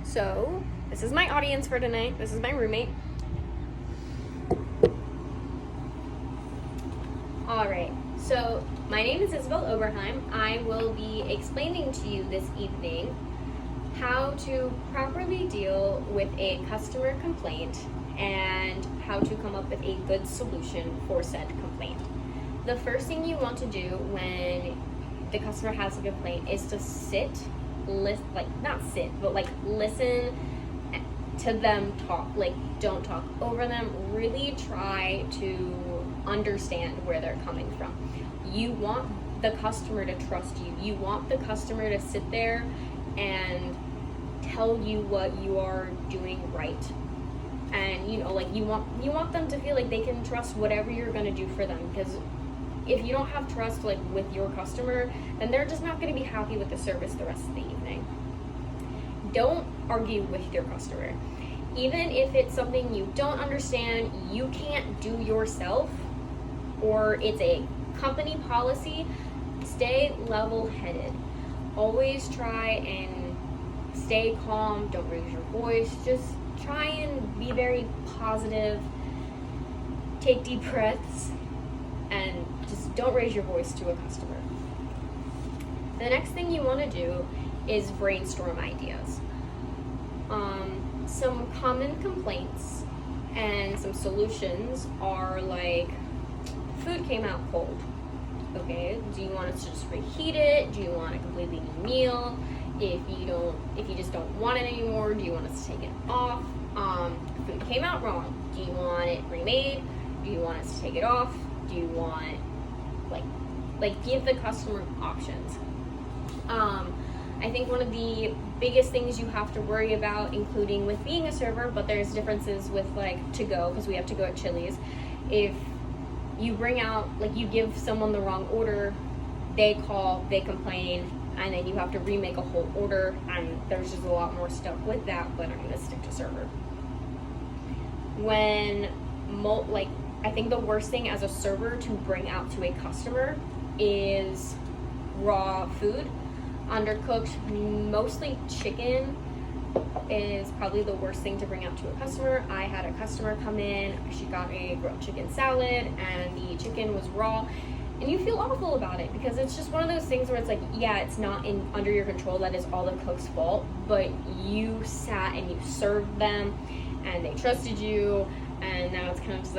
So, this is my audience for tonight. This is my roommate. Alright, so my name is Isabel Oberheim. I will be explaining to you this evening how to properly deal with a customer complaint and how to come up with a good solution for said complaint. The first thing you want to do when the customer has a complaint is to listen to them talk. Like, don't talk over them. Really try to understand where they're coming from. You want the customer to trust you. You want the customer to sit there and tell you what you are doing right. And you want them to feel like they can trust whatever you're going to do for them, because if you don't have trust with your customer, then they're just not going to be happy with the service the rest of the evening. Don't argue with your customer. Even if it's something you don't understand, you can't do yourself, or it's a company policy, stay level-headed. Always try and stay calm. Don't raise your voice. Just try and be very positive. Take deep breaths and just don't raise your voice to a customer. The next thing you want to do is brainstorm ideas. Some common complaints and some solutions are like, food came out cold. Okay, do you want us to just reheat it? Do you want a completely new meal? If you just don't want it anymore, do you want us to take it off? Food came out wrong. Do you want it remade? Do you want us to take it off? Do you want give the customer options? I think one of the biggest things you have to worry about, including with being a server, but there's differences with to go, because we have to go at Chili's. If you bring out, you give someone the wrong order, they call, they complain, and then you have to remake a whole order, and there's just a lot more stuff with that, but I'm gonna stick to server. I think the worst thing as a server to bring out to a customer is raw food. Undercooked, mostly chicken, is probably the worst thing to bring out to a customer. I had a customer come in, she got a grilled chicken salad, and the chicken was raw, and you feel awful about it, because it's just one of those things where it's it's not under your control, that is all the cook's fault, but you sat and you served them, and they trusted you, and now it's kind of just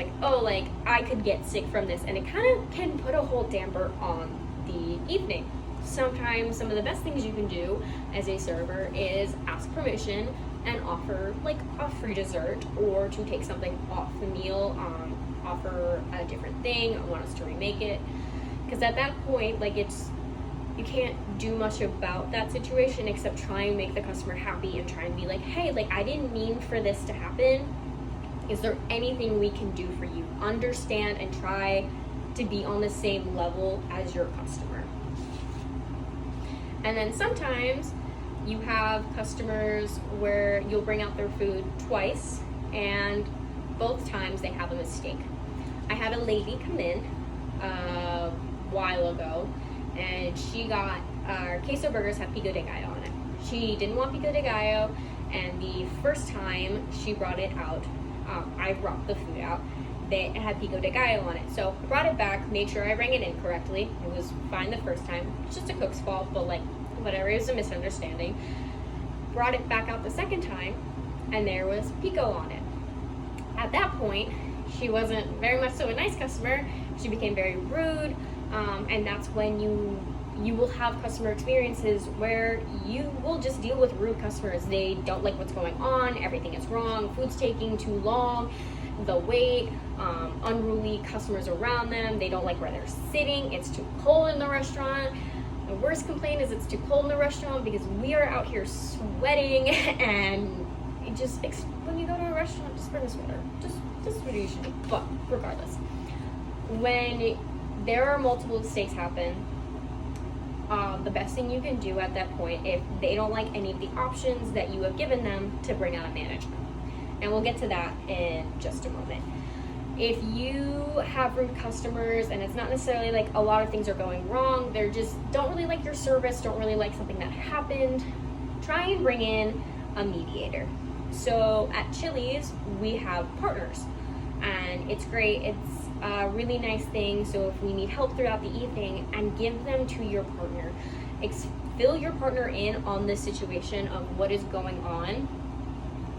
I could get sick from this, and it kind of can put a whole damper on the evening. Sometimes some of the best things you can do as a server is ask permission and offer a free dessert, or to take something off the meal, offer a different thing, I want us to remake it, because at that point you can't do much about that situation except try and make the customer happy and try and be hey, I didn't mean for this to happen. Is there anything we can do for you? Understand and try to be on the same level as your customer. And then sometimes you have customers where you'll bring out their food twice, and both times they have a mistake. I had a lady come in a while ago, and she got our queso burgers have pico de gallo on it. She didn't want pico de gallo, and the first time she brought it out, I brought the food out, it had pico de gallo on it. So I brought it back, made sure I rang it in correctly. It was fine the first time. It's just a cook's fault, but whatever, it was a misunderstanding. Brought it back out the second time, and there was pico on it. At that point, she wasn't very much so a nice customer. She became very rude, and that's when you will have customer experiences where you will just deal with rude customers. They don't like what's going on, everything is wrong, food's taking too long, the wait, unruly customers around them, they don't like where they're sitting, it's too cold in the restaurant. The worst complaint is it's too cold in the restaurant, because we are out here sweating, and when you go to a restaurant, just bring a sweater. Just what you should do. But regardless, when there are multiple mistakes happen, the best thing you can do at that point, if they don't like any of the options that you have given them, to bring out a management. And we'll get to that in just a moment. If you have rude customers and it's not necessarily like a lot of things are going wrong, they're just don't really like your service, don't really like something that happened, try and bring in a mediator. So at Chili's, we have partners, and it's great. It's a really nice thing. So if we need help throughout the evening, and give them to your partner, fill your partner in on the situation of what is going on,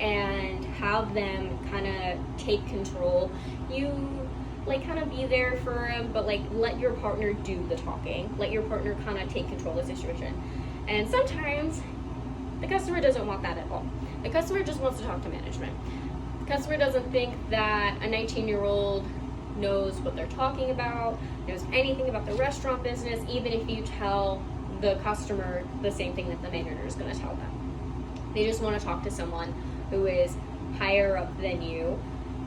and have them kind of take control. You like kind of be there for them, but like let your partner do the talking. Let your partner kind of take control of the situation. And sometimes the customer doesn't want that at all. The customer just wants to talk to management. The customer doesn't think that a 19-year-old knows what they're talking about, knows anything about the restaurant business, even if you tell the customer the same thing that the manager is going to tell them. They just want to talk to someone who is higher up than you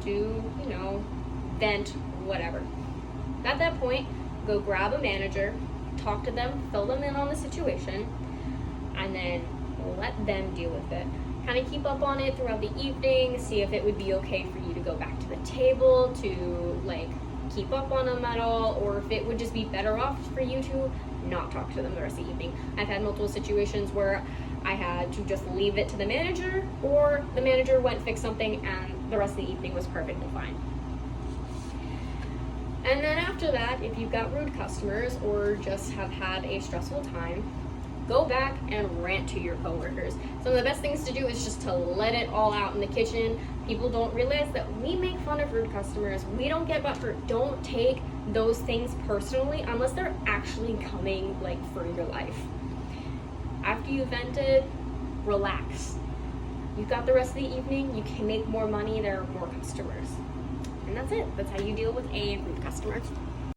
to, vent, whatever. At that point, go grab a manager, talk to them, fill them in on the situation, and then let them deal with it. Kind of keep up on it throughout the evening, see if it would be okay for you to go back to the table to keep up on them at all, or if it would just be better off for you to not talk to them the rest of the evening. I've had multiple situations where I had to just leave it to the manager, or the manager went fix something and the rest of the evening was perfectly fine. And then after that, if you've got rude customers or just have had a stressful time, go back and rant to your coworkers. Some of the best things to do is just to let it all out in the kitchen. People don't realize that we make fun of rude customers. We don't get butthurt. Don't take those things personally unless they're actually coming for your life. After you've vented, relax. You've got the rest of the evening. You can make more money. There are more customers. And that's it. That's how you deal with a rude customer.